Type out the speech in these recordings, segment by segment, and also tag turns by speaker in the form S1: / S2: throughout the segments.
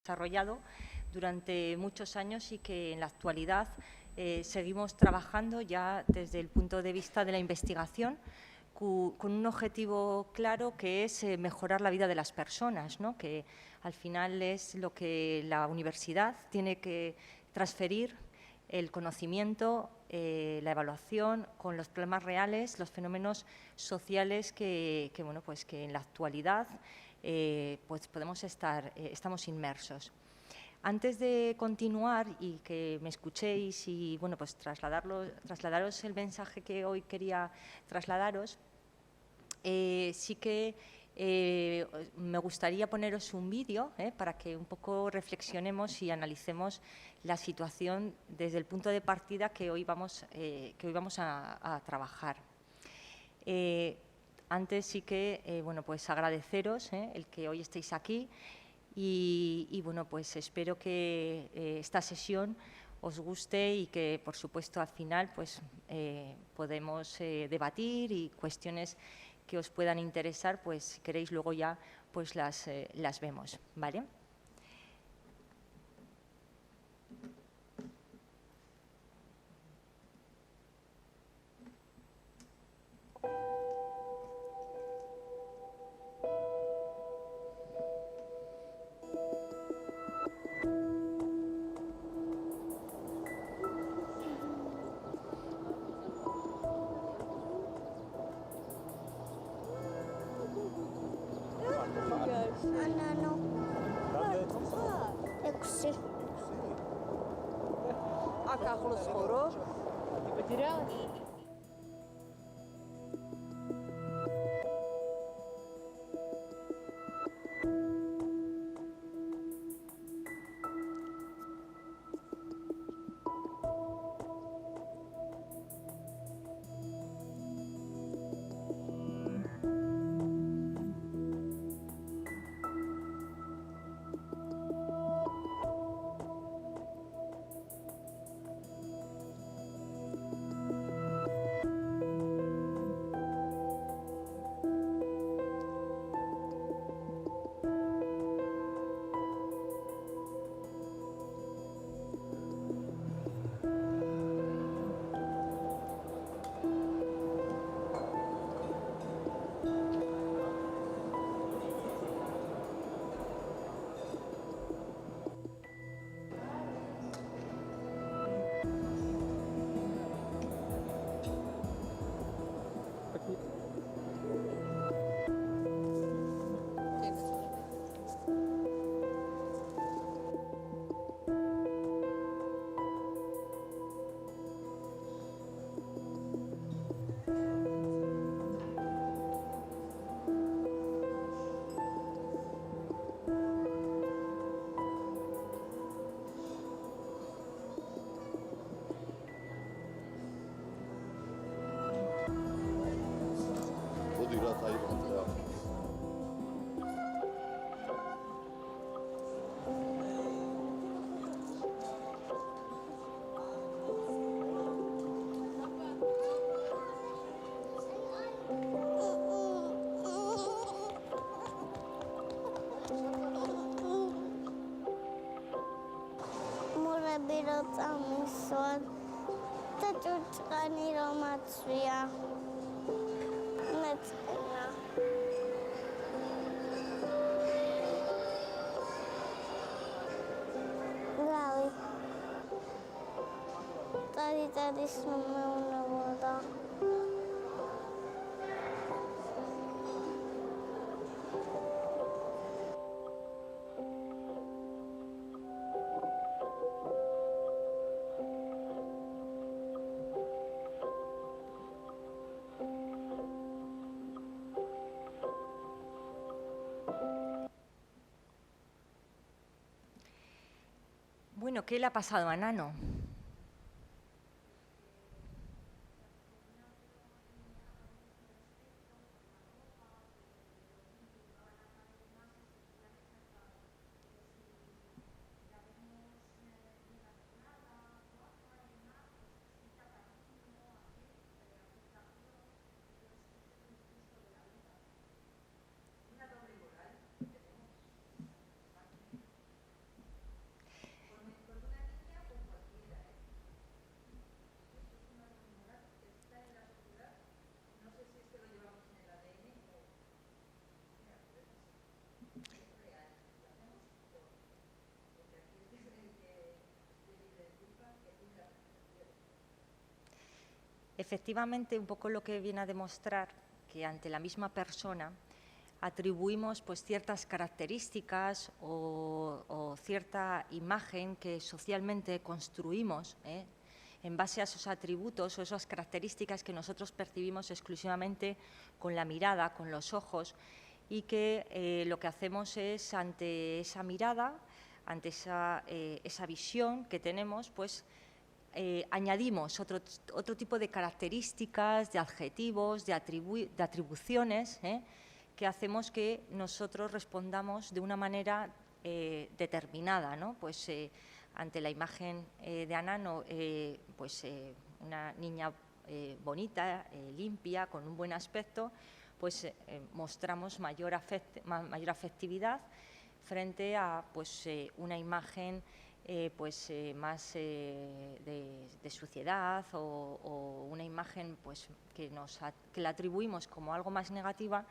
S1: desarrollado durante muchos años y que en la actualidad seguimos trabajando ya desde el punto de vista de la investigación con un objetivo claro que es mejorar la vida de las personas, ¿no? Que al final es lo que la universidad tiene que transferir, el conocimiento, la evaluación con los problemas reales, los fenómenos sociales que en la actualidad pues estamos inmersos. Antes de continuar y que me escuchéis y pues trasladaros el mensaje que hoy quería trasladaros, sí que me gustaría poneros un vídeo para que un poco reflexionemos y analicemos la situación desde el punto de partida que hoy vamos a trabajar. Antes sí que pues agradeceros el que hoy estéis aquí y pues espero que esta sesión os guste y que, por supuesto, al final pues podemos debatir y cuestiones que os puedan interesar, pues si queréis luego ya pues las vemos, ¿vale?
S2: Anano. 6.
S3: أخلص خروج بدرا
S2: Murabirot amiswan. Tachuchkani romatsria. Netskena. Gawi. Tadi semua una boda.
S1: Bueno, ¿qué le ha pasado a Nano? Efectivamente, un poco lo que viene a demostrar que ante la misma persona atribuimos pues, ciertas características o cierta imagen que socialmente construimos en base a esos atributos o esas características que nosotros percibimos exclusivamente con la mirada, con los ojos, y que lo que hacemos es, ante esa mirada, ante esa visión que tenemos, pues añadimos otro tipo de características, de adjetivos, de atribuciones, que hacemos que nosotros respondamos de una manera determinada, ¿no? Pues ante la imagen de Ana, pues una niña bonita, limpia, con un buen aspecto, pues mostramos mayor afectividad frente a pues, una imagen más de suciedad o una imagen pues, que la atribuimos como algo más negativa,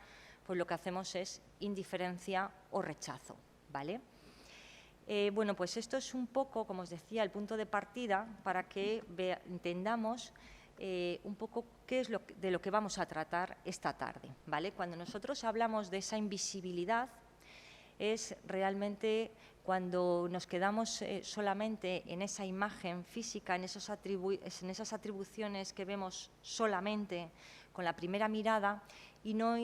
S1: pues lo que hacemos es indiferencia o rechazo, ¿vale? Bueno, pues esto es un poco, como os decía, el punto de partida para que entendamos un poco qué es de lo que vamos a tratar esta tarde, ¿vale? Cuando nosotros hablamos de esa invisibilidad, es realmente cuando nos quedamos solamente en esa imagen física, en esas atribuciones que vemos solamente con la primera mirada y no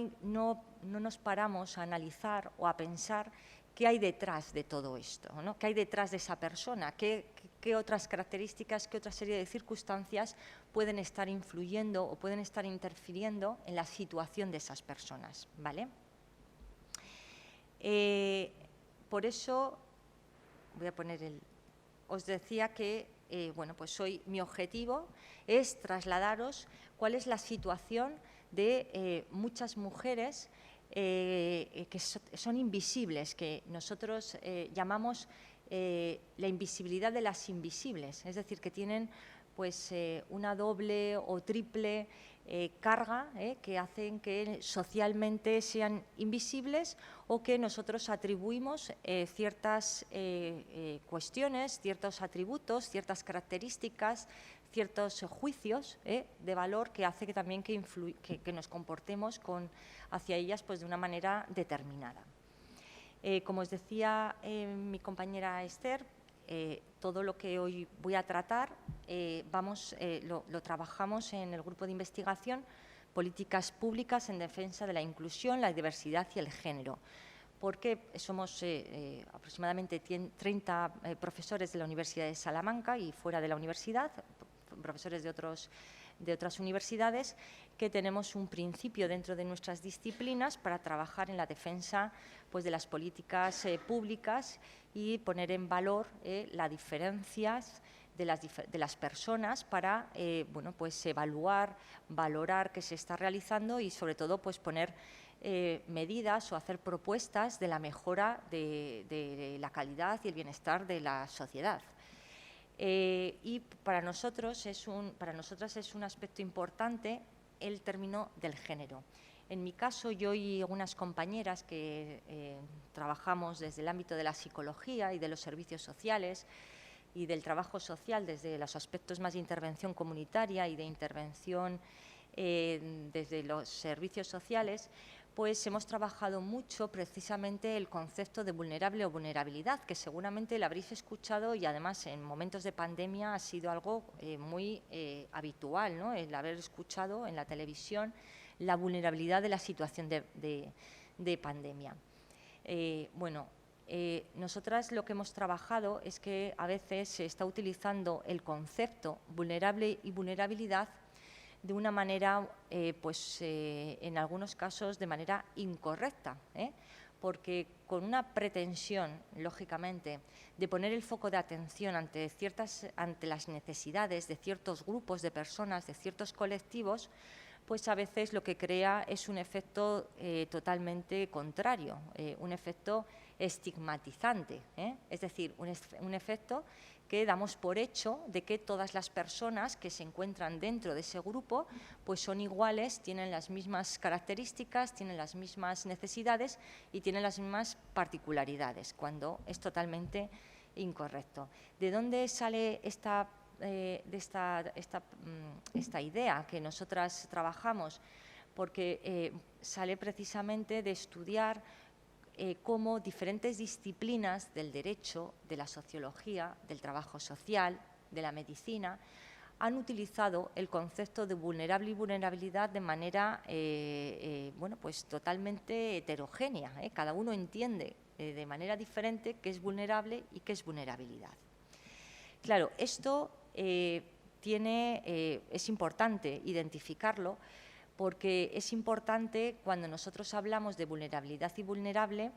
S1: nos paramos a analizar o a pensar qué hay detrás de todo esto, ¿no? ¿Qué hay detrás de esa persona? ¿Qué otras características, qué otra serie de circunstancias pueden estar influyendo o pueden estar interfiriendo en la situación de esas personas, ¿vale? Por eso, voy a poner os decía que bueno, pues mi objetivo es trasladaros cuál es la situación de muchas mujeres que son invisibles, que nosotros llamamos la invisibilidad de las invisibles, es decir, que tienen pues, una doble o triple carga que hacen que socialmente sean invisibles o que nosotros atribuimos ciertas cuestiones, ciertos atributos, ciertas características, ciertos juicios de valor que hace que también que nos comportemos hacia ellas pues, de una manera determinada. Como os decía mi compañera Esther, todo lo que hoy voy a tratar lo trabajamos en el grupo de investigación Políticas Públicas en Defensa de la Inclusión, la Diversidad y el Género, porque somos aproximadamente 30 profesores de la Universidad de Salamanca y fuera de la universidad, profesores de otras universidades, que tenemos un principio dentro de nuestras disciplinas para trabajar en la defensa pues, de las políticas públicas y poner en valor las diferencias de las personas para bueno, pues, evaluar, valorar qué se está realizando y, sobre todo, pues, poner medidas o hacer propuestas de la mejora de la calidad y el bienestar de la sociedad. Y para nosotras es un aspecto importante el término del género. En mi caso, yo y algunas compañeras que trabajamos desde el ámbito de la psicología y de los servicios sociales y del trabajo social desde los aspectos más de intervención comunitaria y de intervención desde los servicios sociales, pues hemos trabajado mucho precisamente el concepto de vulnerable o vulnerabilidad, que seguramente lo habréis escuchado y además en momentos de pandemia ha sido algo muy habitual, ¿no? El haber escuchado en la televisión la vulnerabilidad de la situación de pandemia. Nosotras lo que hemos trabajado es que a veces se está utilizando el concepto vulnerable y vulnerabilidad de una manera, en algunos casos, de manera incorrecta, porque con una pretensión, lógicamente, de poner el foco de atención ante las necesidades de ciertos grupos de personas, de ciertos colectivos, pues a veces lo que crea es un efecto totalmente contrario, un efecto estigmatizante, es decir, un efecto que damos por hecho de que todas las personas que se encuentran dentro de ese grupo pues son iguales, tienen las mismas características, tienen las mismas necesidades y tienen las mismas particularidades, cuando es totalmente incorrecto. ¿De dónde sale esta esta idea que nosotras trabajamos, porque sale precisamente de estudiar cómo diferentes disciplinas del derecho, de la sociología, del trabajo social, de la medicina, han utilizado el concepto de vulnerable y vulnerabilidad de manera bueno, pues totalmente heterogénea. Cada uno entiende de manera diferente qué es vulnerable y qué es vulnerabilidad. Claro, esto es importante identificarlo, porque es importante cuando nosotros hablamos de vulnerabilidad y vulnerable,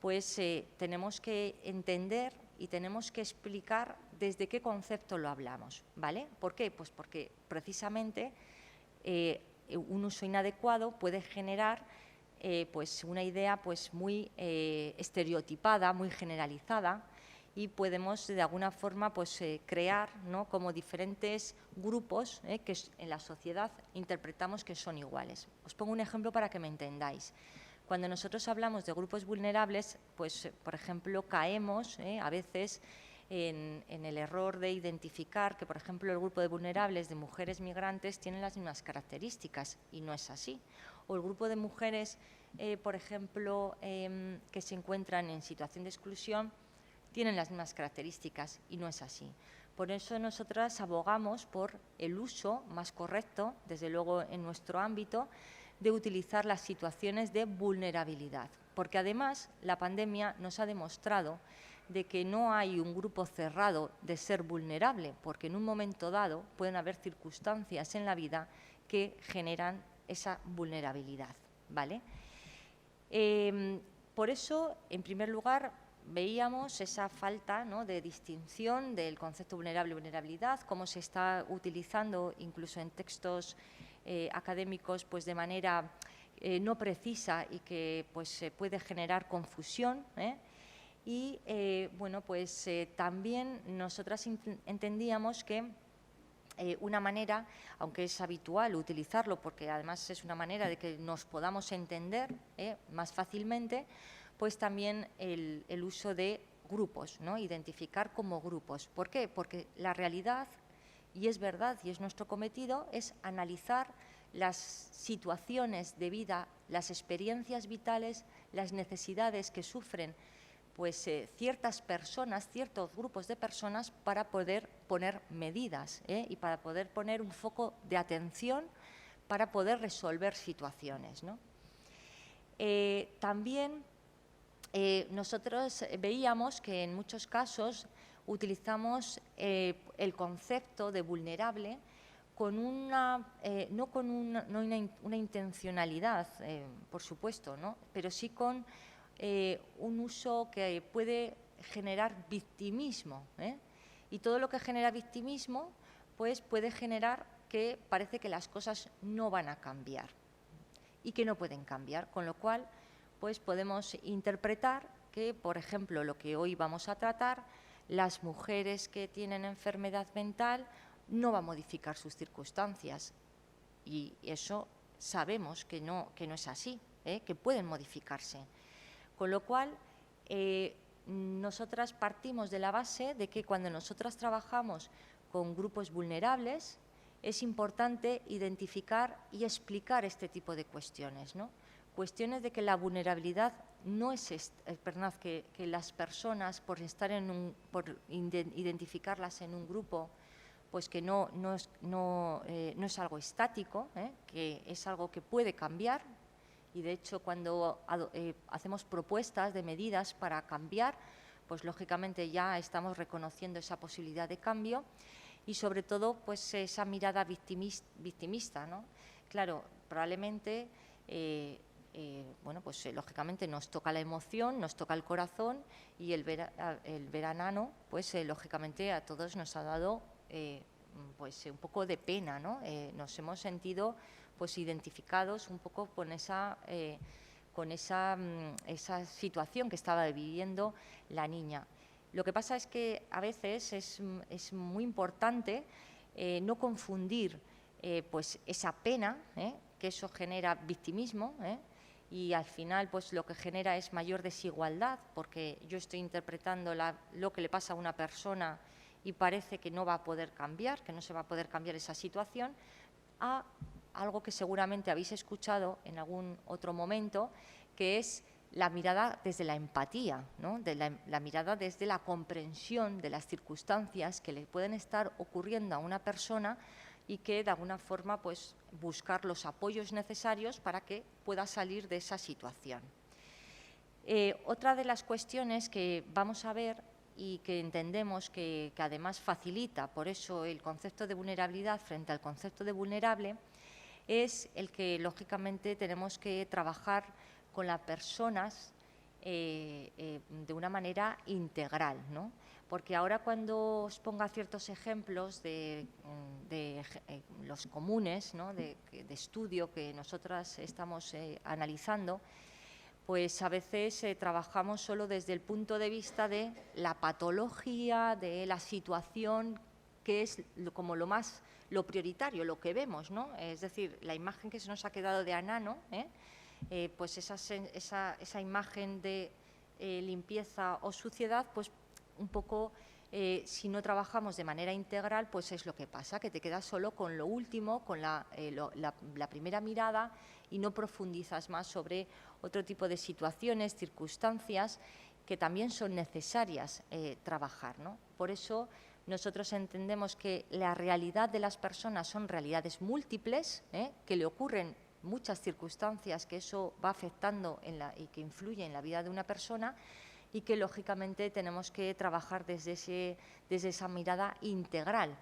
S1: pues tenemos que entender y tenemos que explicar desde qué concepto lo hablamos, ¿vale? ¿Por qué? Pues porque precisamente un uso inadecuado puede generar pues una idea pues muy estereotipada, muy generalizada, y podemos de alguna forma pues, crear, ¿no?, como diferentes grupos que en la sociedad interpretamos que son iguales. Os pongo un ejemplo para que me entendáis. Cuando nosotros hablamos de grupos vulnerables, pues, por ejemplo, caemos a veces en el error de identificar que, por ejemplo, el grupo de vulnerables de mujeres migrantes tienen las mismas características, y no es así. O el grupo de mujeres, por ejemplo, que se encuentran en situación de exclusión, tienen las mismas características, y no es así. Por eso nosotras abogamos por el uso más correcto, desde luego en nuestro ámbito, de utilizar las situaciones de vulnerabilidad, porque además la pandemia nos ha demostrado de que no hay un grupo cerrado de ser vulnerable, porque en un momento dado pueden haber circunstancias en la vida que generan esa vulnerabilidad, ¿vale? Por eso, en primer lugar, veíamos esa falta, ¿no?, de distinción del concepto vulnerable y vulnerabilidad, cómo se está utilizando incluso en textos académicos pues de manera no precisa y que pues puede generar confusión. Y bueno, pues también nosotras entendíamos que una manera, aunque es habitual utilizarlo porque además es una manera de que nos podamos entender más fácilmente, pues también el uso de grupos, ¿no?, identificar como grupos. ¿Por qué? Porque la realidad, y es verdad y es nuestro cometido, es analizar las situaciones de vida, las experiencias vitales, las necesidades que sufren pues, ciertas personas, ciertos grupos de personas, para poder poner medidas y para poder poner un foco de atención para poder resolver situaciones, ¿no? También nosotros veíamos que en muchos casos utilizamos el concepto de vulnerable con no con una intencionalidad, por supuesto, ¿no?, pero sí con un uso que puede generar victimismo. Y todo lo que genera victimismo pues puede generar que parece que las cosas no van a cambiar y que no pueden cambiar, con lo cual pues podemos interpretar que, por ejemplo, lo que hoy vamos a tratar, las mujeres que tienen enfermedad mental no va a modificar sus circunstancias, y eso sabemos que no es así, que pueden modificarse. Con lo cual, nosotras partimos de la base de que cuando nosotras trabajamos con grupos vulnerables, es importante identificar y explicar este tipo de cuestiones, ¿no? Cuestiones de que la vulnerabilidad no es, perdón, que las personas, por identificarlas en un grupo, pues que no es algo estático, que es algo que puede cambiar. Y de hecho, cuando hacemos propuestas de medidas para cambiar, pues lógicamente ya estamos reconociendo esa posibilidad de cambio, y sobre todo pues esa mirada victimista, ¿no? Claro, probablemente bueno, pues lógicamente nos toca la emoción, nos toca el corazón, y el ver a Nano, pues lógicamente a todos nos ha dado pues un poco de pena, ¿no? Nos hemos sentido pues identificados un poco con esa situación que estaba viviendo la niña. Lo que pasa es que a veces es muy importante no confundir pues esa pena, que eso genera victimismo, y al final pues lo que genera es mayor desigualdad, porque yo estoy interpretando lo que le pasa a una persona y parece que no va a poder cambiar, que no se va a poder cambiar esa situación, a algo que seguramente habéis escuchado en algún otro momento, que es la mirada desde la empatía, ¿no? La mirada desde la comprensión de las circunstancias que le pueden estar ocurriendo a una persona y que de alguna forma pues, buscar los apoyos necesarios para que pueda salir de esa situación. Otra de las cuestiones que vamos a ver y que entendemos que además facilita, por eso el concepto de vulnerabilidad frente al concepto de vulnerable, es el que lógicamente tenemos que trabajar con las personas de una manera integral, ¿no? Porque ahora cuando os ponga ciertos ejemplos de los comunes, ¿no? de estudio que nosotras estamos analizando, pues a veces trabajamos solo desde el punto de vista de la patología, de la situación, que es como lo prioritario, lo que vemos, ¿no? Es decir, la imagen que se nos ha quedado de Anano, pues esa imagen de limpieza o suciedad, pues un poco, si no trabajamos de manera integral, pues es lo que pasa, que te quedas solo con lo último, con la primera mirada y no profundizas más sobre otro tipo de situaciones, circunstancias que también son necesarias trabajar, ¿no? Por eso nosotros entendemos que la realidad de las personas son realidades múltiples, que le ocurren muchas circunstancias que eso va afectando y que influye en la vida de una persona y que lógicamente tenemos que trabajar desde esa mirada integral.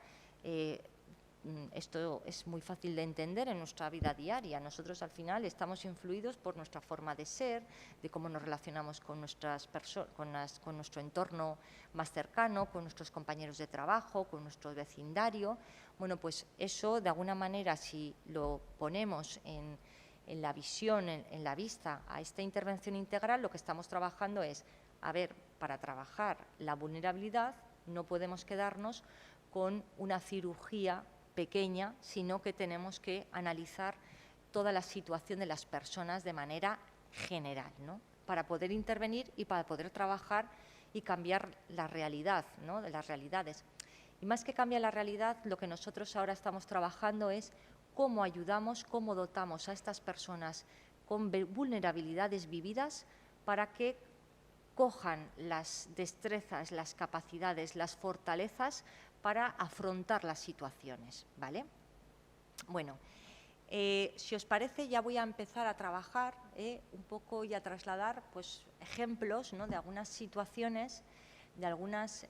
S1: Esto es muy fácil de entender en nuestra vida diaria. Nosotros al final estamos influidos por nuestra forma de ser, de cómo nos relacionamos con nuestro entorno más cercano, con nuestros compañeros de trabajo, con nuestro vecindario. Bueno, pues eso de alguna manera, si lo ponemos en la visión, en la vista a esta intervención integral, lo que estamos trabajando es, a ver, para trabajar la vulnerabilidad no podemos quedarnos con una cirugía pequeña, sino que tenemos que analizar toda la situación de las personas de manera general, ¿no? Para poder intervenir y para poder trabajar y cambiar la realidad, ¿no? De las realidades. Y más que cambiar la realidad, lo que nosotros ahora estamos trabajando es cómo ayudamos, cómo dotamos a estas personas con vulnerabilidades vividas para que cojan las destrezas, las capacidades, las fortalezas para afrontar las situaciones, ¿vale? Bueno, si os parece, ya voy a empezar a trabajar un poco y a trasladar pues, ejemplos, ¿no? de algunas situaciones, de algunas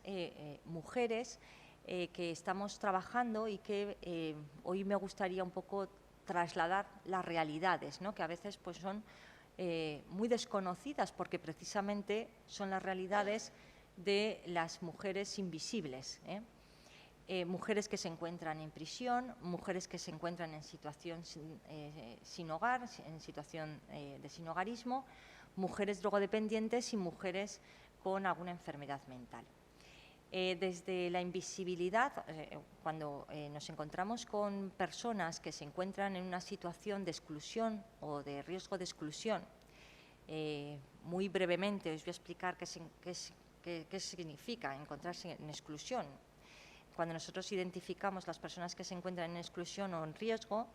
S1: mujeres que estamos trabajando y que hoy me gustaría un poco trasladar las realidades, ¿no? que a veces pues, son muy desconocidas porque precisamente son las realidades de las mujeres invisibles. Mujeres que se encuentran en prisión, mujeres que se encuentran en situación sin hogar, en situación de sinhogarismo, mujeres drogodependientes y mujeres con alguna enfermedad mental. Desde la invisibilidad, cuando nos encontramos con personas que se encuentran en una situación de exclusión o de riesgo de exclusión, muy brevemente os voy a explicar qué significa encontrarse en exclusión. Cuando nosotros identificamos las personas que se encuentran en exclusión o en riesgo,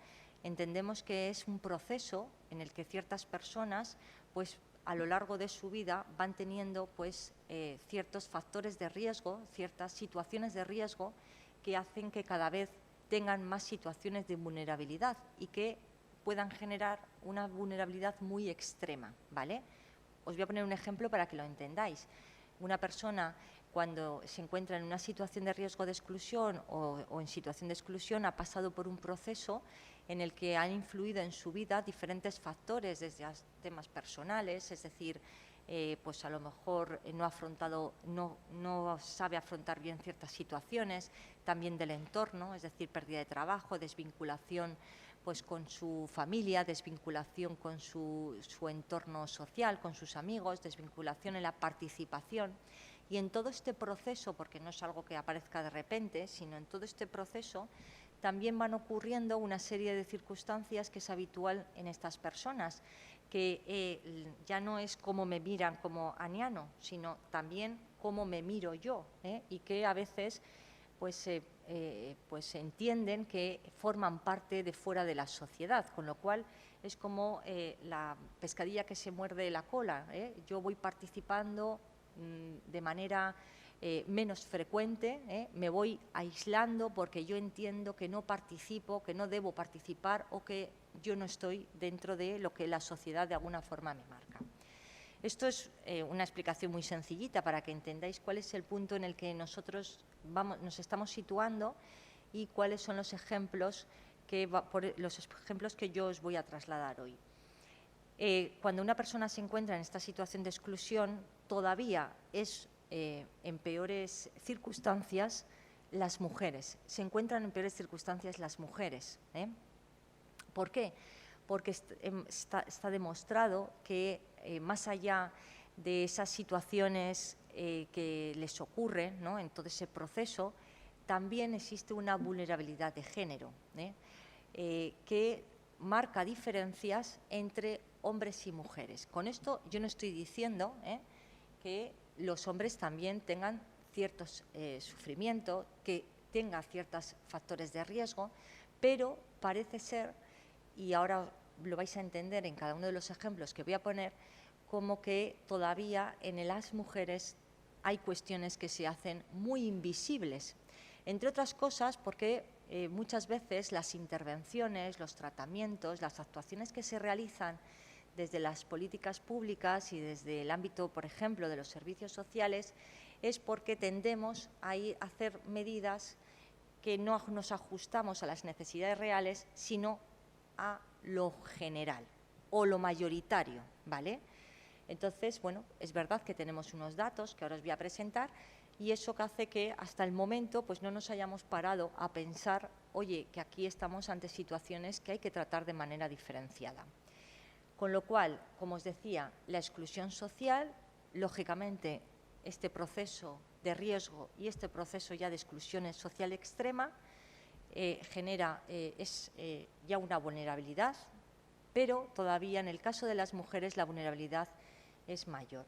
S1: entendemos que es un proceso en el que ciertas personas, pues, a lo largo de su vida van teniendo pues, ciertos factores de riesgo, ciertas situaciones de riesgo que hacen que cada vez tengan más situaciones de vulnerabilidad y que puedan generar una vulnerabilidad muy extrema, ¿vale? Os voy a poner un ejemplo para que lo entendáis. Una persona cuando se encuentra en una situación de riesgo de exclusión o en situación de exclusión ha pasado por un proceso en el que han influido en su vida diferentes factores, desde temas personales, es decir, pues a lo mejor no sabe afrontar bien ciertas situaciones, también del entorno, es decir, pérdida de trabajo, desvinculación pues con su familia, desvinculación con su entorno social, con sus amigos, desvinculación en la participación. Y en todo este proceso, porque no es algo que aparezca de repente, sino en todo este proceso, también van ocurriendo una serie de circunstancias que es habitual en estas personas, que ya no es cómo me miran como aniano, sino también cómo me miro yo, y que a veces pues entienden que forman parte de fuera de la sociedad, con lo cual es como la pescadilla que se muerde la cola, ¿eh? Yo voy participando de manera menos frecuente, me voy aislando porque yo entiendo que no participo, que no debo participar o que yo no estoy dentro de lo que la sociedad de alguna forma me marca. Esto es una explicación muy sencillita para que entendáis cuál es el punto en el que nosotros nos estamos situando y cuáles son los ejemplos que yo os voy a trasladar hoy. Cuando una persona se encuentra en esta situación de exclusión, todavía es en peores circunstancias las mujeres. Se encuentran en peores circunstancias las mujeres. ¿Por qué? Porque está demostrado que más allá de esas situaciones que les ocurren, ¿no?, en todo ese proceso, también existe una vulnerabilidad de género, que marca diferencias entre hombres y mujeres. Con esto yo no estoy diciendo que los hombres también tengan ciertos sufrimientos, que tengan ciertos factores de riesgo, pero parece ser, y ahora lo vais a entender en cada uno de los ejemplos que voy a poner, como que todavía en las mujeres hay cuestiones que se hacen muy invisibles, entre otras cosas porque muchas veces las intervenciones, los tratamientos, las actuaciones que se realizan desde las políticas públicas y desde el ámbito, por ejemplo, de los servicios sociales, es porque tendemos a hacer medidas que no nos ajustamos a las necesidades reales, sino a lo general o lo mayoritario, ¿vale? Entonces, bueno, es verdad que tenemos unos datos que ahora os voy a presentar y eso que hace que hasta el momento pues no nos hayamos parado a pensar, oye, que aquí estamos ante situaciones que hay que tratar de manera diferenciada. Con lo cual, como os decía, la exclusión social, lógicamente, este proceso de riesgo y este proceso ya de exclusión social extrema genera ya una vulnerabilidad, pero todavía en el caso de las mujeres la vulnerabilidad es mayor.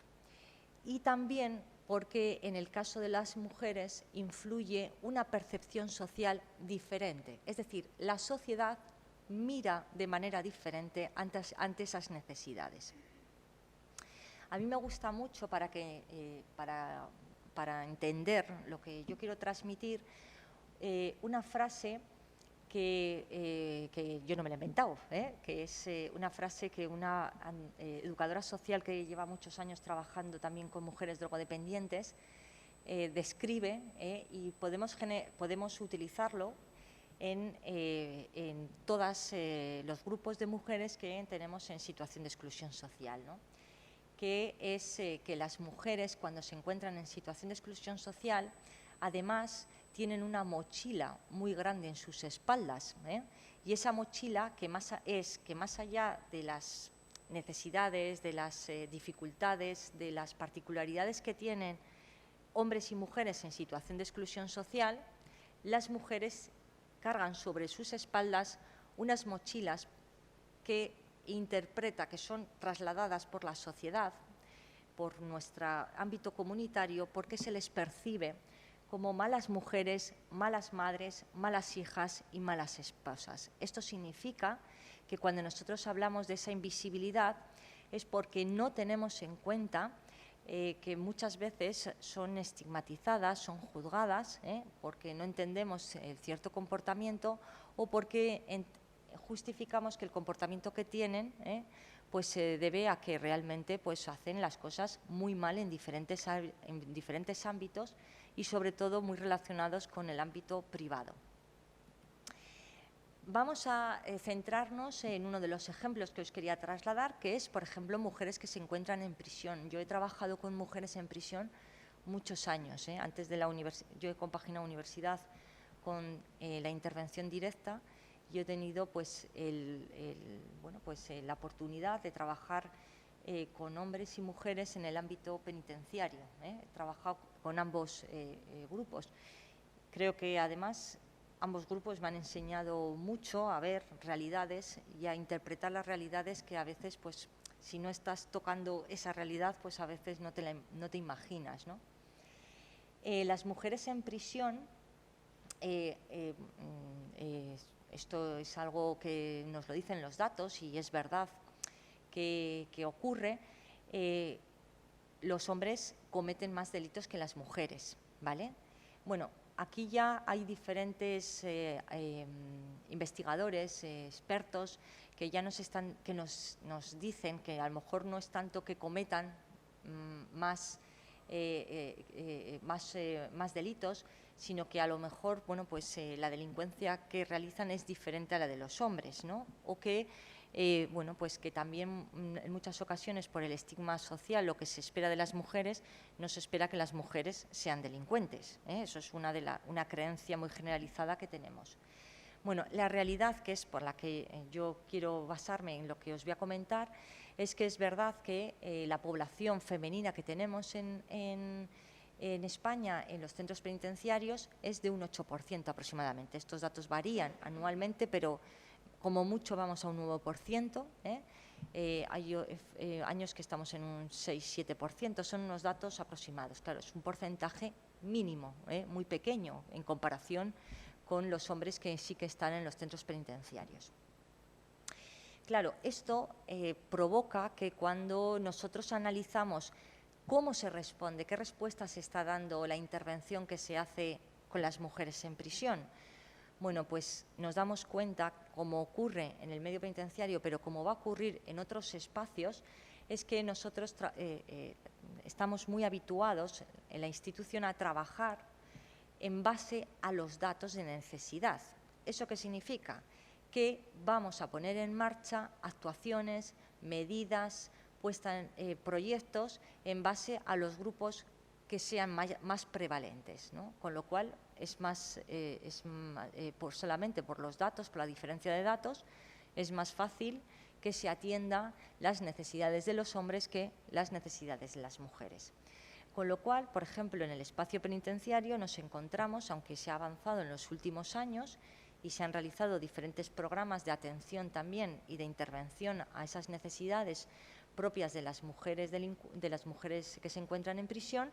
S1: Y también porque en el caso de las mujeres influye una percepción social diferente, es decir, la sociedad mira de manera diferente ante esas necesidades. A mí me gusta mucho para entender lo que yo quiero transmitir, una frase que yo no me la he inventado, que es una frase que una educadora social que lleva muchos años trabajando también con mujeres drogodependientes describe, y podemos utilizarlo en todos los grupos de mujeres que tenemos en situación de exclusión social, ¿no? Que es que las mujeres, cuando se encuentran en situación de exclusión social, además tienen una mochila muy grande en sus espaldas, y esa mochila que más allá de las necesidades, de las dificultades, de las particularidades que tienen hombres y mujeres en situación de exclusión social, las mujeres cargan sobre sus espaldas unas mochilas que que son trasladadas por la sociedad, por nuestro ámbito comunitario, porque se les percibe como malas mujeres, malas madres, malas hijas y malas esposas. Esto significa que cuando nosotros hablamos de esa invisibilidad es porque no tenemos en cuenta que muchas veces son estigmatizadas, son juzgadas, porque no entendemos cierto comportamiento o porque justificamos que el comportamiento que tienen pues se debe a que realmente pues hacen las cosas muy mal en diferentes ámbitos y sobre todo muy relacionados con el ámbito privado. Vamos a centrarnos en uno de los ejemplos que os quería trasladar, que es, por ejemplo, mujeres que se encuentran en prisión. Yo he trabajado con mujeres en prisión muchos años. Antes de la universidad, yo he compaginado universidad con la intervención directa y he tenido pues, la oportunidad de trabajar con hombres y mujeres en el ámbito penitenciario. He trabajado con ambos grupos. Creo que además ambos grupos me han enseñado mucho a ver realidades y a interpretar las realidades que a veces, pues, si no estás tocando esa realidad, pues a veces no te imaginas, ¿no? Las mujeres en prisión esto es algo que nos lo dicen los datos y es verdad que ocurre, los hombres cometen más delitos que las mujeres, ¿vale? Bueno, aquí ya hay diferentes investigadores, expertos, que ya nos dicen que a lo mejor no es tanto que cometan más delitos, sino que a lo mejor, bueno, pues la delincuencia que realizan es diferente a la de los hombres, ¿no? O que bueno, pues que también en muchas ocasiones por el estigma social, lo que se espera de las mujeres, no se espera que las mujeres sean delincuentes, ¿eh? Eso es una creencia muy generalizada que tenemos. Bueno, la realidad, que es por la que yo quiero basarme en lo que os voy a comentar, es que es verdad que la población femenina que tenemos en España, en los centros penitenciarios, es de un 8% aproximadamente. Estos datos varían anualmente, pero como mucho vamos a un 9%, hay años que estamos en un 6-7%, son unos datos aproximados. Claro, es un porcentaje mínimo, muy pequeño en comparación con los hombres que sí que están en los centros penitenciarios. Claro, esto provoca que cuando nosotros analizamos cómo se responde, qué respuesta se está dando la intervención que se hace con las mujeres en prisión, bueno, pues nos damos cuenta, como ocurre en el medio penitenciario, pero como va a ocurrir en otros espacios, es que nosotros estamos muy habituados en la institución a trabajar en base a los datos de necesidad. ¿Eso qué significa? Que vamos a poner en marcha actuaciones, medidas, proyectos en base a los grupos que sean más prevalentes, ¿no? Con lo cual solamente por los datos, por la diferencia de datos, es más fácil que se atienda las necesidades de los hombres que las necesidades de las mujeres. Con lo cual, por ejemplo, en el espacio penitenciario nos encontramos, aunque se ha avanzado en los últimos años y se han realizado diferentes programas de atención también y de intervención a esas necesidades propias de las mujeres que se encuentran en prisión,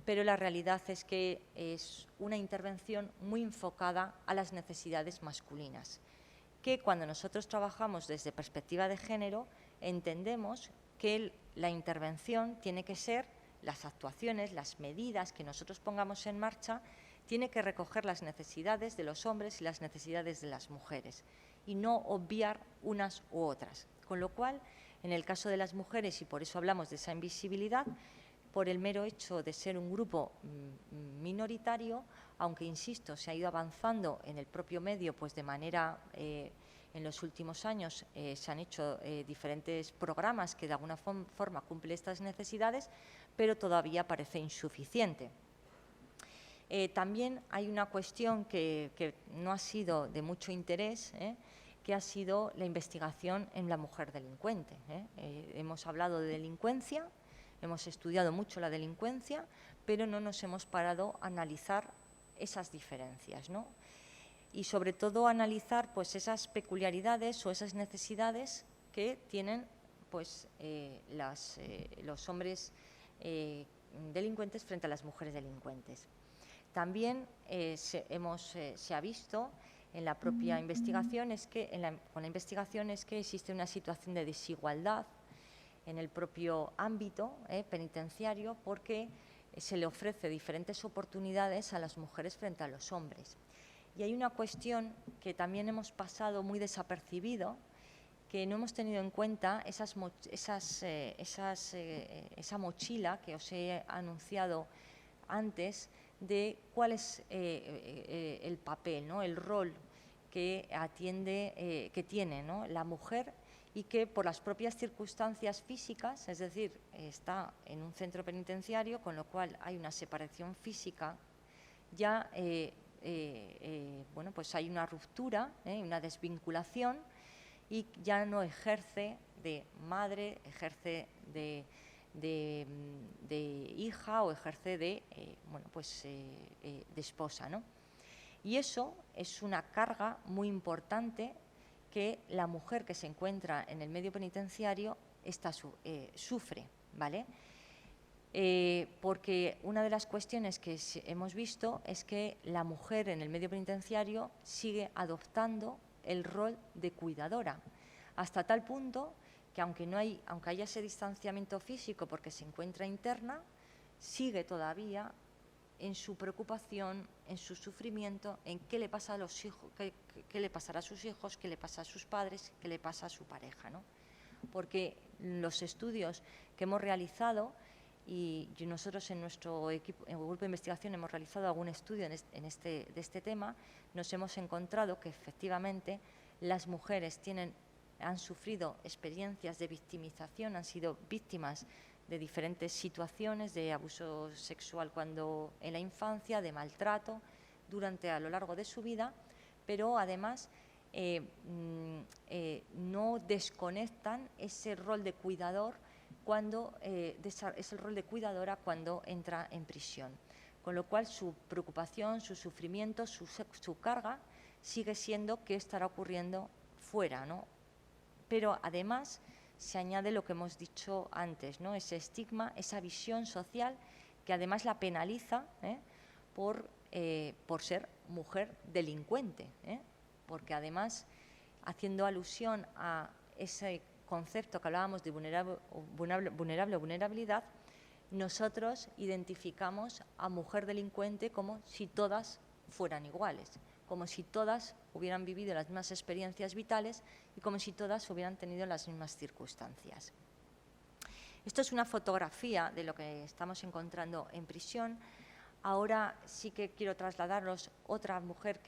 S1: pero la realidad es que es una intervención muy enfocada a las necesidades masculinas, que cuando nosotros trabajamos desde perspectiva de género entendemos que la intervención tiene que ser, las actuaciones, las medidas que nosotros pongamos en marcha, tiene que recoger las necesidades de los hombres y las necesidades de las mujeres y no obviar unas u otras. Con lo cual, en el caso de las mujeres, y por eso hablamos de esa invisibilidad, por el mero hecho de ser un grupo minoritario, aunque, insisto, se ha ido avanzando en el propio medio, pues de manera, en los últimos años se han hecho diferentes programas que de alguna forma cumplen estas necesidades, pero todavía parece insuficiente. También hay una cuestión que no ha sido de mucho interés, que ha sido la investigación en la mujer delincuente. Hemos hablado de delincuencia, hemos estudiado mucho la delincuencia, pero no nos hemos parado a analizar esas diferencias, ¿no? Y sobre todo analizar pues, esas peculiaridades o esas necesidades que tienen pues, los hombres delincuentes frente a las mujeres delincuentes. También se ha visto en la propia investigación con la investigación es que existe una situación de desigualdad en el propio ámbito penitenciario porque se le ofrece diferentes oportunidades a las mujeres frente a los hombres. Y hay una cuestión que también hemos pasado muy desapercibido, que no hemos tenido en cuenta esa mochila que os he anunciado antes de cuál es el papel, ¿no? El rol que tiene, ¿no? La mujer y que por las propias circunstancias físicas, es decir, está en un centro penitenciario, con lo cual hay una separación física, ya bueno, pues hay una ruptura, una desvinculación y ya no ejerce de madre, ejerce de hija o ejerce de, bueno, pues, de esposa, ¿no? Y eso es una carga muy importante que la mujer que se encuentra en el medio penitenciario sufre, ¿vale? porque una de las cuestiones que hemos visto es que la mujer en el medio penitenciario sigue adoptando el rol de cuidadora, hasta tal punto que aunque haya ese distanciamiento físico porque se encuentra interna, sigue todavía en su preocupación, en su sufrimiento, en qué le pasa a los hijos, qué le pasará a sus hijos, qué le pasa a sus padres, qué le pasa a su pareja, ¿no? Porque los estudios que hemos realizado, y nosotros en nuestro equipo, en el grupo de investigación hemos realizado algún estudio de este tema, nos hemos encontrado que efectivamente las mujeres han sufrido experiencias de victimización, han sido víctimas de diferentes situaciones de abuso sexual en la infancia, de maltrato a lo largo de su vida, pero además no desconectan ese rol de cuidador es el rol de cuidadora cuando entra en prisión. Con lo cual su preocupación, su sufrimiento, su carga sigue siendo qué estará ocurriendo fuera, ¿no? Pero además se añade lo que hemos dicho antes, ¿no? Ese estigma, esa visión social que además la penaliza por ser mujer delincuente, porque además, haciendo alusión a ese concepto que hablábamos de vulnerabilidad, nosotros identificamos a mujer delincuente como si todas fueran iguales, como si todas hubieran vivido las mismas experiencias vitales y como si todas hubieran tenido las mismas circunstancias. Esto es una fotografía de lo que estamos encontrando en prisión. Ahora sí que quiero trasladaros otra mujeres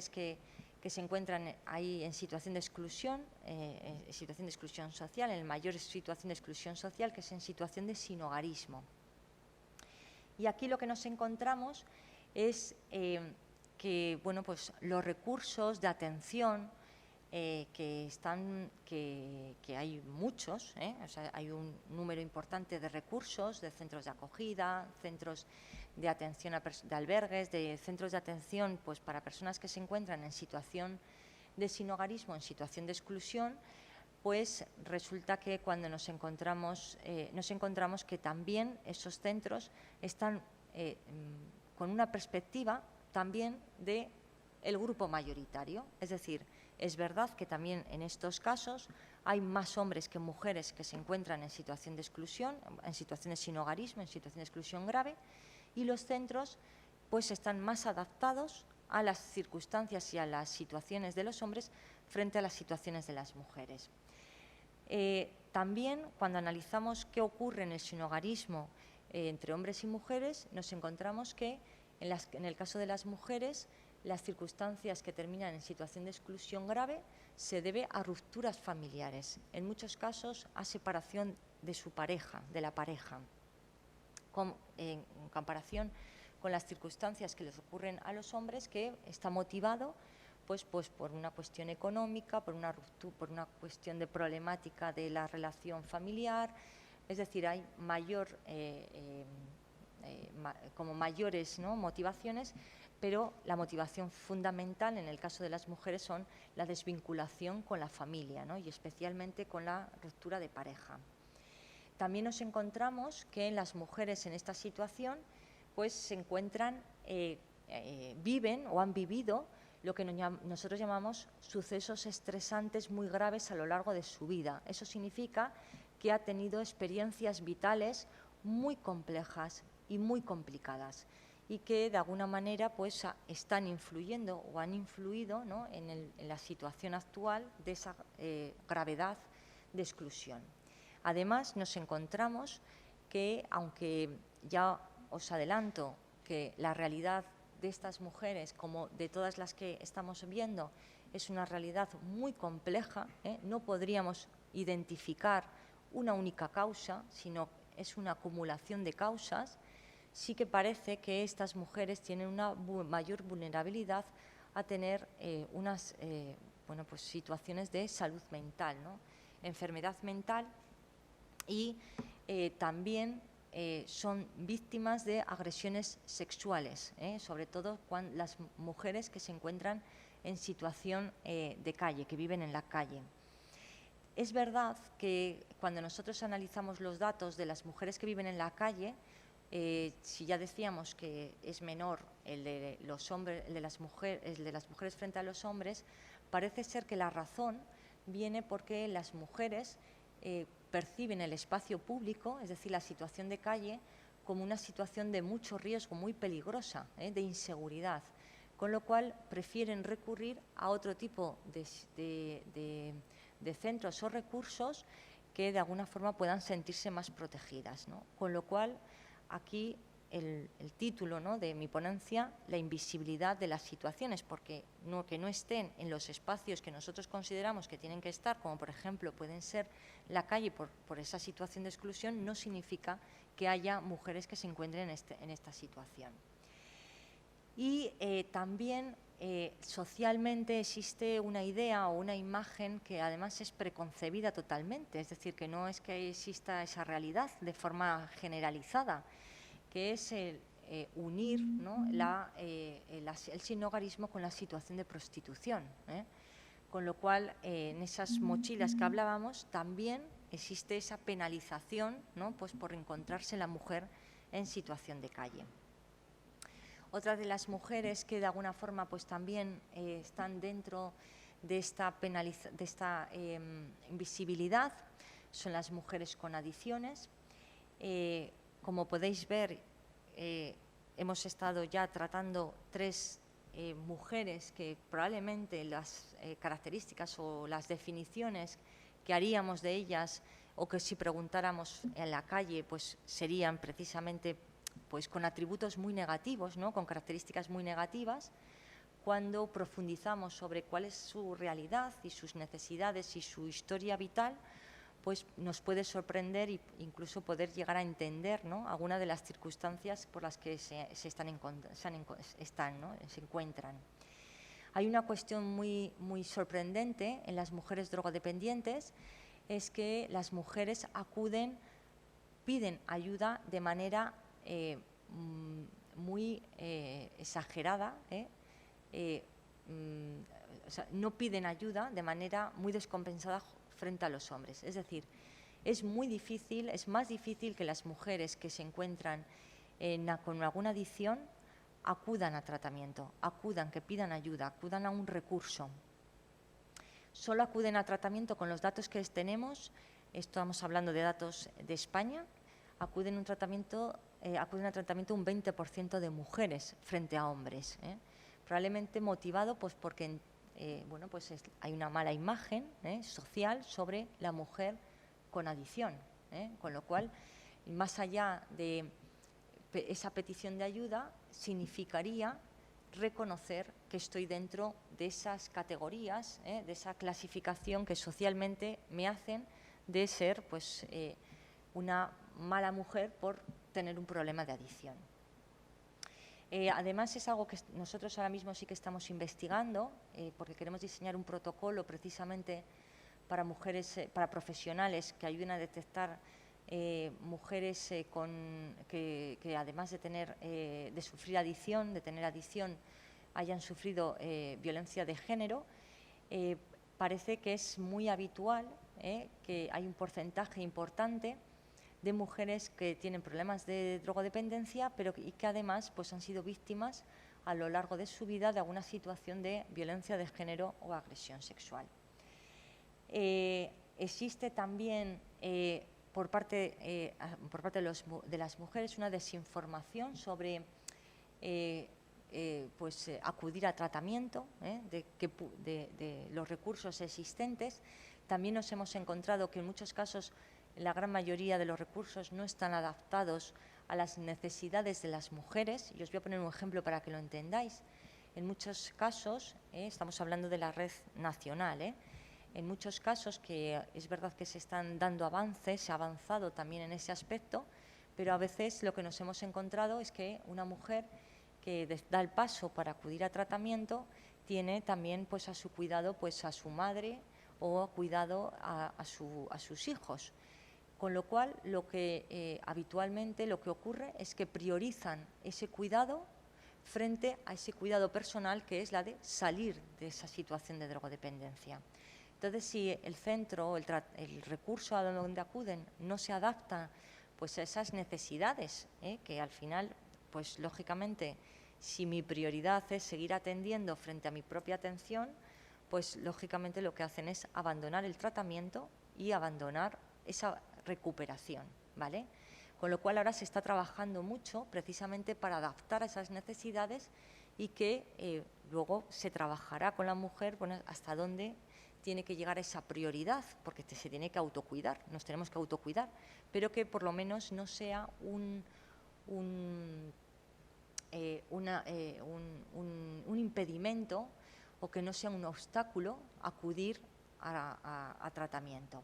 S1: que se encuentran ahí en situación de exclusión social, en mayor situación de exclusión social, que es en situación de sinhogarismo. Y aquí lo que nos encontramos es que los recursos de atención que hay muchos, o sea, hay un número importante de recursos, de centros de acogida, centros de atención de albergues, de centros de atención para personas que se encuentran en situación de sinhogarismo, en situación de exclusión, pues resulta que cuando nos encontramos que también esos centros están con una perspectiva también del grupo mayoritario. Es decir, es verdad que también en estos casos hay más hombres que mujeres que se encuentran en situación de exclusión, en situación de sinhogarismo, en situación de exclusión grave, y los centros pues están más adaptados a las circunstancias y a las situaciones de los hombres frente a las situaciones de las mujeres. También, cuando analizamos qué ocurre en el sinhogarismo entre hombres y mujeres, nos encontramos que en el caso de las mujeres, las circunstancias que terminan en situación de exclusión grave se debe a rupturas familiares, en muchos casos a separación de su pareja, de la pareja, en comparación con las circunstancias que les ocurren a los hombres, que está motivado pues por una cuestión económica, por una cuestión de problemática de la relación familiar. Es decir, hay mayores, ¿no?, motivaciones, pero la motivación fundamental en el caso de las mujeres son la desvinculación con la familia, ¿no?, y especialmente con la ruptura de pareja. También nos encontramos que las mujeres en esta situación pues se encuentran, viven o han vivido lo que nosotros llamamos sucesos estresantes muy graves a lo largo de su vida. Eso significa que ha tenido experiencias vitales muy complejas y muy complicadas y que de alguna manera pues están influyendo o han influido, ¿no?, en la situación actual de esa gravedad de exclusión. Además, nos encontramos que, aunque ya os adelanto que la realidad de estas mujeres, como de todas las que estamos viendo, es una realidad muy compleja, no podríamos identificar una única causa, sino es una acumulación de causas. Sí que parece que estas mujeres tienen una mayor vulnerabilidad a tener unas situaciones de salud mental, ¿no?, enfermedad mental, y también son víctimas de agresiones sexuales, sobre todo las mujeres que se encuentran en situación de calle, que viven en la calle. Es verdad que cuando nosotros analizamos los datos de las mujeres que viven en la calle, si ya decíamos que es menor el de los hombres, el de las mujeres frente a los hombres, parece ser que la razón viene porque las mujeres perciben el espacio público, es decir, la situación de calle, como una situación de mucho riesgo, muy peligrosa, de inseguridad, con lo cual prefieren recurrir a otro tipo de centros o recursos que de alguna forma puedan sentirse más protegidas, ¿no? Con lo cual, aquí el título, ¿no?, de mi ponencia, la invisibilidad de las situaciones, porque que no estén en los espacios que nosotros consideramos que tienen que estar, como por ejemplo pueden ser la calle por esa situación de exclusión, no significa que haya mujeres que se encuentren en esta situación. Y también socialmente existe una idea o una imagen que además es preconcebida totalmente, es decir, que no es que exista esa realidad de forma generalizada, que es el unir, ¿no?, el sinhogarismo con la situación de prostitución, con lo cual en esas mochilas que hablábamos también existe esa penalización, ¿no?, pues por encontrarse la mujer en situación de calle. Otra de las mujeres que de alguna forma pues también están dentro de esta invisibilidad son las mujeres con adicciones. Como podéis ver, hemos estado ya tratando 3 mujeres que probablemente las características o las definiciones que haríamos de ellas o que si preguntáramos en la calle pues serían precisamente pues con atributos muy negativos, ¿no?, con características muy negativas. Cuando profundizamos sobre cuál es su realidad y sus necesidades y su historia vital, pues nos puede sorprender e incluso poder llegar a entender, ¿no?, algunas de las circunstancias por las que se encuentran. Hay una cuestión muy sorprendente en las mujeres drogodependientes, es que las mujeres piden ayuda de manera muy exagerada, o sea, no piden ayuda de manera muy descompensada frente a los hombres. Es decir, es más difícil que las mujeres que se encuentran con alguna adicción acudan a tratamiento, que pidan ayuda, acudan a un recurso. Solo acuden a tratamiento con los datos que tenemos, estamos hablando de datos de España, acuden a tratamiento un 20% de mujeres frente a hombres, probablemente motivado pues porque hay una mala imagen social sobre la mujer con adicción, con lo cual, más allá de esa petición de ayuda, significaría reconocer que estoy dentro de esas categorías, de esa clasificación que socialmente me hacen de ser pues, una mala mujer por tener un problema de adicción. Además, es algo que nosotros ahora mismo sí que estamos investigando, porque queremos diseñar un protocolo precisamente para mujeres, para profesionales que ayuden a detectar mujeres que además de sufrir adicción, de tener adicción, hayan sufrido violencia de género. Parece que es muy habitual que hay un porcentaje importante de mujeres que tienen problemas de drogodependencia, y que además pues, han sido víctimas a lo largo de su vida de alguna situación de violencia de género o agresión sexual. Existe también por parte de las mujeres una desinformación sobre acudir a tratamiento, de los recursos existentes. También nos hemos encontrado que en muchos casos la gran mayoría de los recursos no están adaptados a las necesidades de las mujeres. Y os voy a poner un ejemplo para que lo entendáis. En muchos casos, estamos hablando de la red nacional, en muchos casos que es verdad que se están dando avances, se ha avanzado también en ese aspecto, pero a veces lo que nos hemos encontrado es que una mujer que da el paso para acudir a tratamiento tiene también pues, a su cuidado pues, a su madre o cuidado a sus hijos. Con lo cual, habitualmente lo que ocurre es que priorizan ese cuidado frente a ese cuidado personal que es la de salir de esa situación de drogodependencia. Entonces, si el centro o el recurso a donde acuden no se adapta pues, a esas necesidades, que al final, pues lógicamente, si mi prioridad es seguir atendiendo frente a mi propia atención, pues lógicamente lo que hacen es abandonar el tratamiento y abandonar esa recuperación, ¿vale? Con lo cual ahora se está trabajando mucho precisamente para adaptar a esas necesidades y que luego se trabajará con la mujer, bueno, hasta dónde tiene que llegar a esa prioridad, porque se tiene que autocuidar, nos tenemos que autocuidar, pero que por lo menos no sea un impedimento o que no sea un obstáculo acudir a tratamiento.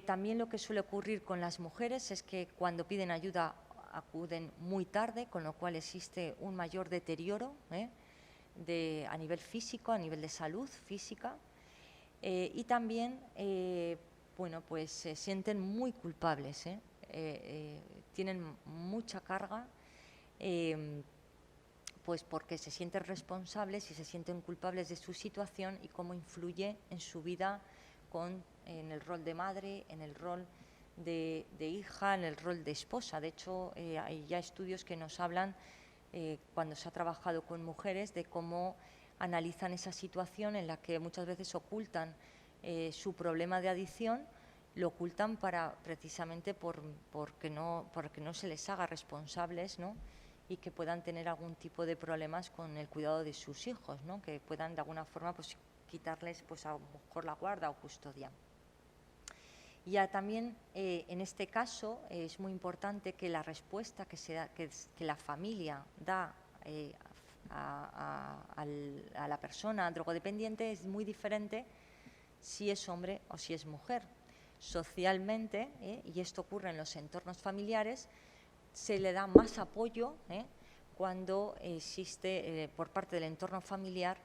S1: También lo que suele ocurrir con las mujeres es que cuando piden ayuda acuden muy tarde, con lo cual existe un mayor deterioro a nivel físico, a nivel de salud física, y también bueno, pues se sienten muy culpables, tienen mucha carga, pues porque se sienten responsables y se sienten culpables de su situación y cómo influye en su vida en el rol de madre, en el rol de hija, en el rol de esposa. De hecho, hay ya estudios que nos hablan, cuando se ha trabajado con mujeres, de cómo analizan esa situación en la que muchas veces ocultan su problema de adicción, lo ocultan precisamente porque no se les haga responsables, ¿no? Y que puedan tener algún tipo de problemas con el cuidado de sus hijos, ¿no? Que puedan de alguna forma pues, quitarles pues, a lo mejor la guarda o custodia. Ya también en este caso es muy importante que la respuesta que la familia da a la persona drogodependiente es muy diferente si es hombre o si es mujer. Socialmente, y esto ocurre en los entornos familiares, se le da más apoyo cuando existe por parte del entorno familiar,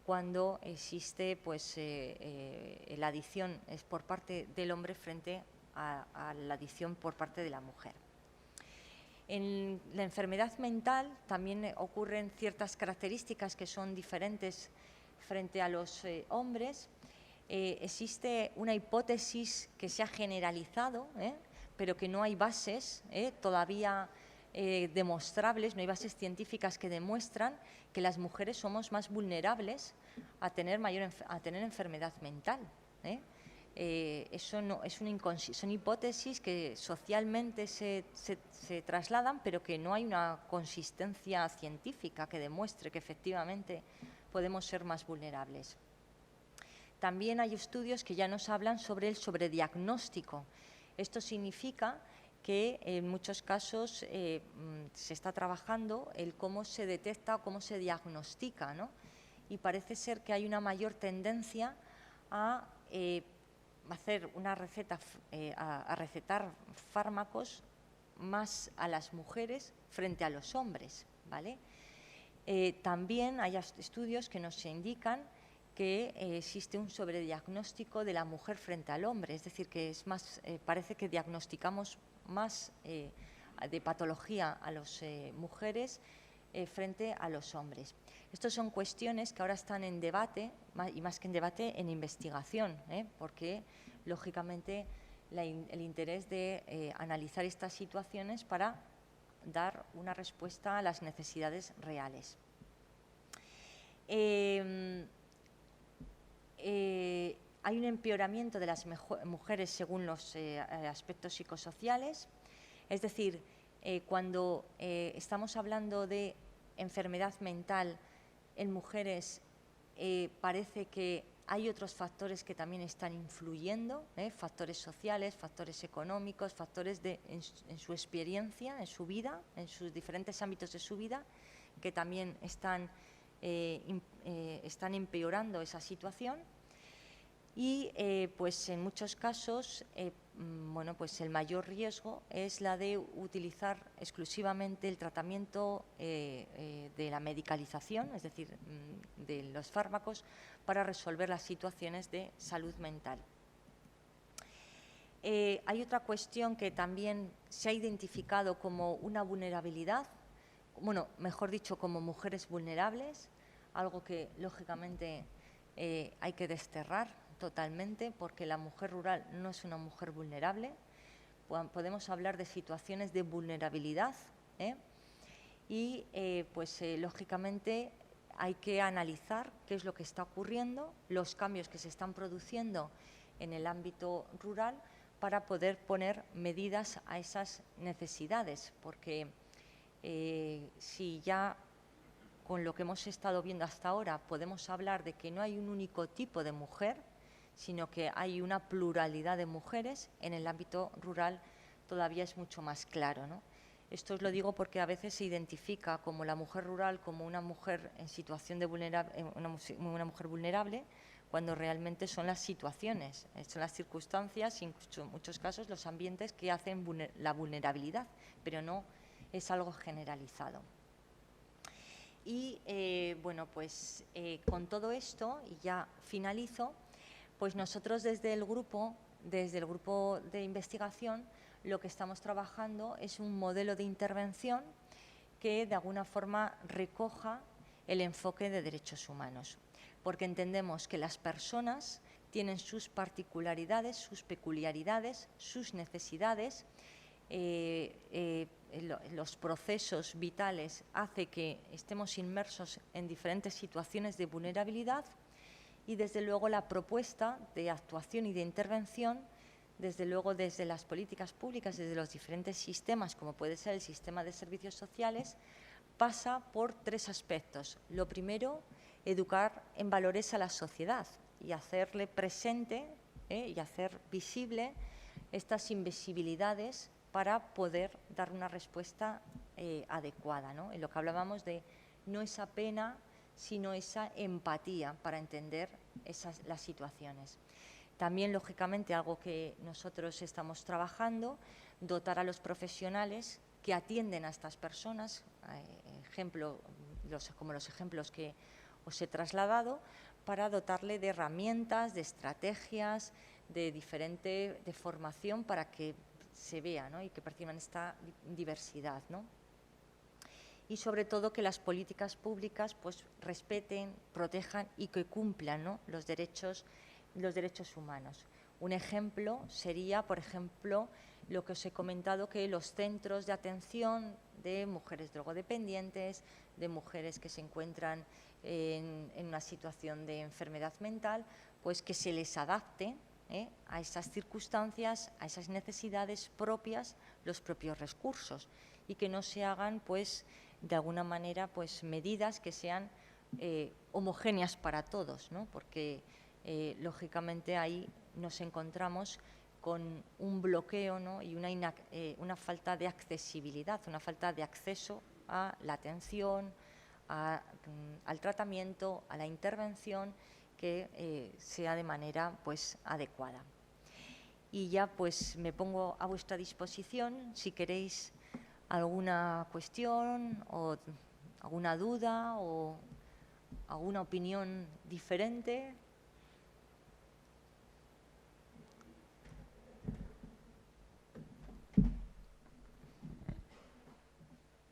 S1: cuando existe pues, la adicción es por parte del hombre frente a la adicción por parte de la mujer. En la enfermedad mental también ocurren ciertas características que son diferentes frente a los hombres. Existe una hipótesis que se ha generalizado, pero que no hay bases todavía demostrables, no hay bases científicas que demuestran que las mujeres somos más vulnerables a tener enfermedad mental. Eso no, son hipótesis que socialmente se trasladan, pero que no hay una consistencia científica que demuestre que efectivamente podemos ser más vulnerables. También hay estudios que ya nos hablan sobre el sobrediagnóstico. Esto significa que en muchos casos se está trabajando el cómo se detecta o cómo se diagnostica, ¿no? Y parece ser que hay una mayor tendencia a hacer una receta, a recetar fármacos más a las mujeres frente a los hombres, ¿vale? También hay estudios que nos indican que existe un sobrediagnóstico de la mujer frente al hombre, es decir, que es más, parece que diagnosticamos más de patología a las mujeres frente a los hombres. Estas son cuestiones que ahora están en debate, y más que en debate, en investigación, porque lógicamente el interés de analizar estas situaciones para dar una respuesta a las necesidades reales. Hay un empeoramiento de las mujeres según los aspectos psicosociales, es decir, cuando estamos hablando de enfermedad mental en mujeres, parece que hay otros factores que también están influyendo, factores sociales, factores económicos, factores en su experiencia, en su vida, en sus diferentes ámbitos de su vida, que también están empeorando esa situación. Y pues en muchos casos bueno, pues el mayor riesgo es la de utilizar exclusivamente el tratamiento de la medicalización, es decir, de los fármacos, para resolver las situaciones de salud mental. Hay otra cuestión que también se ha identificado como una vulnerabilidad, bueno, mejor dicho, como mujeres vulnerables, algo que lógicamente hay que desterrar totalmente, porque la mujer rural no es una mujer vulnerable. Podemos hablar de situaciones de vulnerabilidad, y lógicamente hay que analizar qué es lo que está ocurriendo, los cambios que se están produciendo en el ámbito rural, para poder poner medidas a esas necesidades, porque si ya con lo que hemos estado viendo hasta ahora podemos hablar de que no hay un único tipo de mujer, sino que hay una pluralidad de mujeres, en el ámbito rural todavía es mucho más claro, ¿no? Esto os lo digo porque a veces se identifica como la mujer rural como una mujer en situación de una mujer vulnerable, cuando realmente son las situaciones, son las circunstancias, incluso en muchos casos los ambientes que hacen la vulnerabilidad, pero no es algo generalizado. Y con todo esto, y ya finalizo, pues nosotros desde el grupo de investigación, lo que estamos trabajando es un modelo de intervención que de alguna forma recoja el enfoque de derechos humanos, porque entendemos que las personas tienen sus particularidades, sus peculiaridades, sus necesidades. Los procesos vitales hacen que estemos inmersos en diferentes situaciones de vulnerabilidad, y desde luego la propuesta de actuación y de intervención, desde luego desde las políticas públicas, desde los diferentes sistemas, como puede ser el sistema de servicios sociales, pasa por 3 aspectos. Lo primero, educar en valores a la sociedad y hacerle presente y hacer visible estas invisibilidades para poder dar una respuesta adecuada, ¿no? En lo que hablábamos de no esa pena, sino esa empatía para entender las situaciones. También, lógicamente, algo que nosotros estamos trabajando, dotar a los profesionales que atienden a estas personas, como los ejemplos que os he trasladado, para dotarle de herramientas, de estrategias, de formación, para que se vea, ¿no? Y que perciban esta diversidad, ¿no? Y sobre todo que las políticas públicas pues respeten, protejan y que cumplan, ¿no?, los derechos humanos. Un ejemplo sería, por ejemplo, lo que os he comentado, que los centros de atención de mujeres drogodependientes, de mujeres que se encuentran en una situación de enfermedad mental, pues que se les adapte a esas circunstancias, a esas necesidades propias, los propios recursos, y que no se hagan, pues, de alguna manera, pues, medidas que sean homogéneas para todos, ¿no? Porque lógicamente ahí nos encontramos con un bloqueo, ¿no?, y una falta de accesibilidad, una falta de acceso a la atención, al tratamiento, a la intervención, que sea de manera, pues, adecuada. Y ya, pues, me pongo a vuestra disposición si queréis alguna cuestión o alguna duda o alguna opinión diferente,